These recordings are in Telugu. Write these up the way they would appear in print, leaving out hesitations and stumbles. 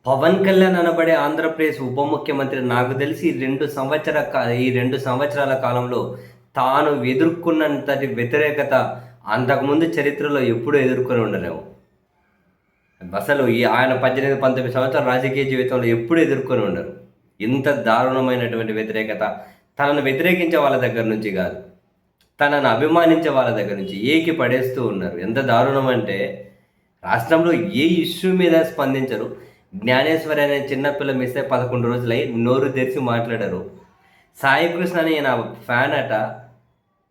పవన్ కళ్యాణ్ అనబడే ఆంధ్రప్రదేశ్ ఉప ముఖ్యమంత్రి నాకు తెలిసి ఈ 2 సంవత్సరాల కాలంలో తాను ఎదుర్కొన్నంతటి వ్యతిరేకత అంతకుముందు చరిత్రలో ఎప్పుడూ ఎదుర్కొని ఉండలేము. అసలు ఆయన 18, 19 సంవత్సరాల రాజకీయ జీవితంలో ఎప్పుడూ ఎదుర్కొని ఉండరు. ఇంత దారుణమైనటువంటి వ్యతిరేకత తనను వ్యతిరేకించే వాళ్ళ దగ్గర నుంచి కాదు, తనను అభిమానించే వాళ్ళ దగ్గర నుంచి ఏకి పడేస్తూ ఉన్నారు. ఎంత దారుణం అంటే రాష్ట్రంలో ఏ ఇష్యూ మీద స్పందించరు. జ్ఞానేశ్వరి అనే చిన్నపిల్ల మిస్ అయ్యి 11 రోజులై నోరు తెరిచి మాట్లాడారు. సాయి కృష్ణ అని ఈయన ఫ్యాన్ అట.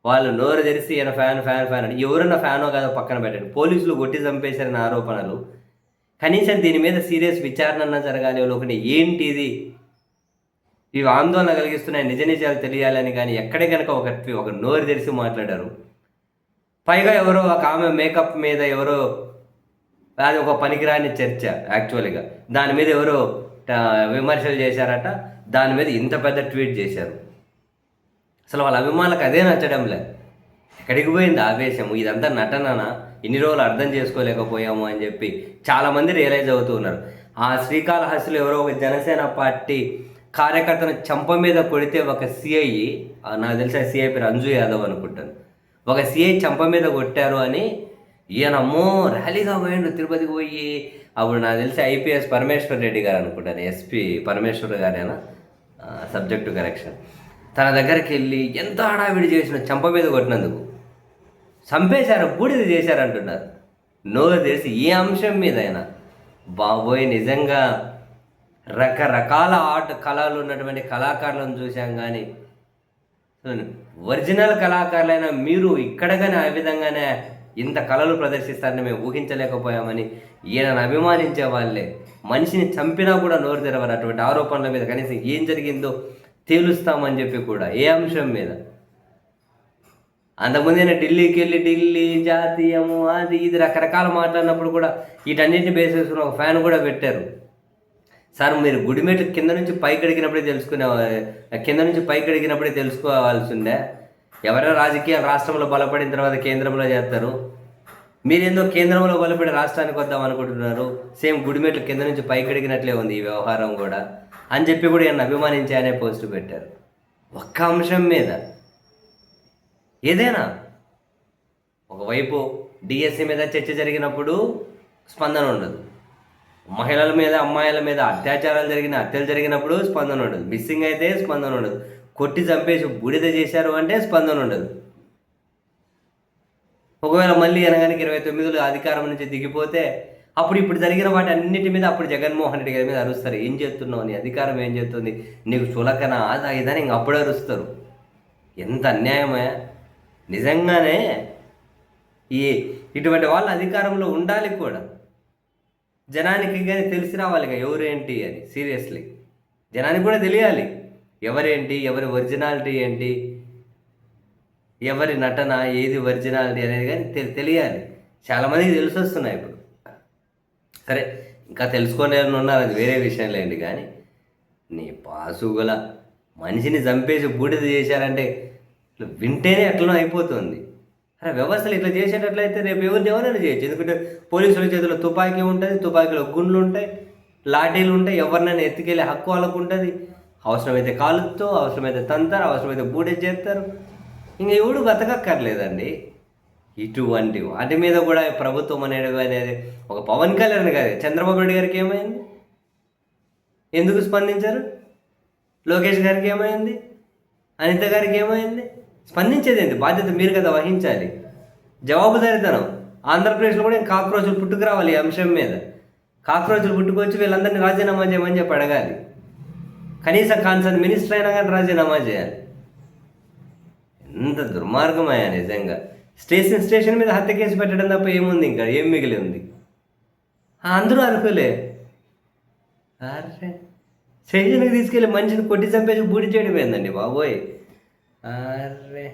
వాళ్ళు నోరు తెరిసి ఈయన ఫ్యాన్ ఫ్యాన్ ఫ్యాన్ అని ఎవరన్నా ఫ్యానో కాదో పక్కన పెట్టండి. పోలీసులు కొట్టి చంపేశారని ఆరోపణలు. కనీసం దీని మీద సీరియస్ విచారణ అన్నా జరగాలి. ఒకటి ఏంటి ఇది, ఇవి ఆందోళన కలిగిస్తున్నాయి, నిజ నిజాలు తెలియాలని కానీ ఎక్కడే కనుక ఒక నోరు తెరిచి మాట్లాడారు. పైగా ఎవరో ఒక ఆమె మేకప్ మీద ఎవరో, అది ఒక పనికిరాని చర్చ యాక్చువల్గా, దాని మీద ఎవరో విమర్శలు చేశారట. దాని మీద ఇంత పెద్ద ట్వీట్ చేశారు. అసలు వాళ్ళ అభిమానులకు అదే నచ్చడం లేదు. ఎక్కడికి పోయింది ఆవేశము? ఇదంతా నటననా? ఇన్ని రోజులు అర్థం చేసుకోలేకపోయాము అని చెప్పి చాలామంది రియలైజ్ అవుతూ ఉన్నారు. ఆ శ్రీకాళహస్తిలో ఎవరో ఒక జనసేన పార్టీ కార్యకర్తను చంప మీద కొడితే ఒక సిఐ, నాకు తెలిసిన సిఐ పేరు అంజు యాదవ్ అనుకుంటాను, ఒక సిఐ చంప మీద కొట్టారు అని ఈయనమ్మో ర్యాలీగా పోయిండు తిరుపతికి పోయి. అప్పుడు నాకు తెలిసి ఐపీఎస్ పరమేశ్వర్ రెడ్డి గారు అనుకుంటాను, ఎస్పీ పరమేశ్వర్ గారేనా, సబ్జెక్టు కరెక్షన్, తన దగ్గరికి వెళ్ళి ఎంత హడావిడి చేసిన చంప మీద కొట్టినందుకు చంపేశారు, బూడిద చేశారంటున్నారు. నోరు తెలిసి ఏ అంశం మీద అయినా బాబోయ్, నిజంగా రకరకాల ఆర్ట్ కళలు ఉన్నటువంటి కళాకారులను చూసాం. కానీ ఒరిజినల్ కళాకారులైన మీరు ఇక్కడ కానీ ఆ విధంగానే ఇంత కళలు ప్రదర్శిస్తారని మేము ఊహించలేకపోయామని ఈయనను అభిమానించే వాళ్ళే మనిషిని చంపినా కూడా నోరు తెరవరు. అటువంటి ఆరోపణల మీద కనీసం ఏం జరిగిందో తేలుస్తామని చెప్పి కూడా ఏ అంశం మీద. అంతకుముందు ఆయన ఢిల్లీకి వెళ్ళి ఢిల్లీ జాతీయము అది ఇది రకరకాల మాట్లాడినప్పుడు కూడా వీటన్నింటిని బేస్ చేసుకుని ఒక ఫ్యాన్ కూడా పెట్టారు. సార్ మీరు గుడిమెట్లు కింద నుంచి పైకి అడిగినప్పుడే తెలుసుకోవాల్సి ఉండే. ఎవరైనా రాజకీయాలు రాష్ట్రంలో బలపడిన తర్వాత కేంద్రంలో చేస్తారు, మీరేందో కేంద్రంలో బలపడి రాష్ట్రానికి వద్దాం అనుకుంటున్నారు. సేమ్ గుడిమెట్లు కింద నుంచి పైకి అడిగినట్లే ఉంది ఈ వ్యవహారం కూడా అని చెప్పి కూడా ఈయన అభిమానించి అనే పోస్ట్ పెట్టారు. ఒక్క అంశం మీద ఏదైనా ఒకవైపు డిఎస్సి మీద చర్చ జరిగినప్పుడు స్పందన ఉండదు, మహిళల మీద అమ్మాయిల మీద హత్యలు జరిగినప్పుడు స్పందన ఉండదు, మిస్సింగ్ అయితే స్పందన ఉండదు, కొట్టి చంపేసి బూడిద చేశారు అంటే స్పందన ఉండదు. ఒకవేళ మళ్ళీ అనగానికి 29లో అధికారం నుంచి దిగిపోతే ఇప్పుడు జరిగిన వాటి అన్నిటి మీద అప్పుడు జగన్మోహన్ రెడ్డి గారి మీద అరుస్తారు. ఏం చేస్తున్నావు, నీ అధికారం ఏం చేస్తుంది, నీకు చులకన అదా ఇదని ఇంక అప్పుడు అరుస్తారు. ఎంత అన్యాయమే నిజంగానే. ఇటువంటి వాళ్ళ అధికారంలో ఉండాలి కూడా. జనానికి కానీ తెలిసి రావాలిగా ఎవరేంటి అని. సీరియస్లీ జనానికి కూడా తెలియాలి ఎవరేంటి, ఎవరి ఒరిజినాలిటీ ఏంటి, ఎవరి నటన ఏది ఒరిజినాలిటీ అనేది కానీ తెలియాలి. చాలామందికి తెలిసి వస్తున్నాయి ఇప్పుడు. సరే ఇంకా తెలుసుకునే ఉన్నారు, అది వేరే విషయం లేండి. కానీ నీ పాసుగుల మనిషిని చంపేసి బూడిద చేశారంటే వింటేనే ఎట్లనో అయిపోతుంది. అరే వ్యవస్థలు ఇట్లా చేసేటట్లయితే రేపు ఎవరైనా చేయొచ్చు. ఎందుకంటే పోలీసుల చేతిలో తుపాకీ ఉంటుంది, తుపాకీలో గుండ్లు ఉంటాయి, లాఠీలు ఉంటాయి, ఎవరినైనా ఎత్తుకెళ్ళే హక్కు వాళ్ళకు ఉంటుంది. అవసరమైతే కాలుతో, అవసరమైతే తంతారు, అవసరమైతే బూడిద చేస్తారు. ఇంక ఎవడు బతకక్కర్లేదండి. ఇటువంటి వాటి మీద కూడా ప్రభుత్వం అనేది ఒక పవన్ కళ్యాణ్ గారి, చంద్రబాబు నాయుడు గారికి ఏమైంది, ఎందుకు స్పందించారు? లోకేష్ గారికి ఏమైంది, అనిత గారికి ఏమైంది? స్పందించేది ఏంటి? బాధ్యత మీరు కదా వహించాలి, జవాబుదారీతనం. ఆంధ్రప్రదేశ్లో కూడా కాక్రోచులు పుట్టుకురావాలి. ఈ అంశం మీద కాక్రోచులు పుట్టుకొచ్చి వీళ్ళందరినీ రాజీనామా చేయమని చెప్పి అడగాలి. కనీసం కాన్సర్న్ మినిస్టర్ అయినా కానీ రాజీనామా చేయాలి. ఎంత దుర్మార్గమయ్యా నిజంగా. స్టేషన్ మీద హత్య కేసు పెట్టడం తప్ప ఏముంది, ఇంకా ఏం మిగిలి ఉంది? అందరూ అనుకోలే. అరే స్టేషన్కి తీసుకెళ్ళి మనిషిని కొట్టి చంపేసి బూడి చేయడం ఏందండి బాబోయ్. అరే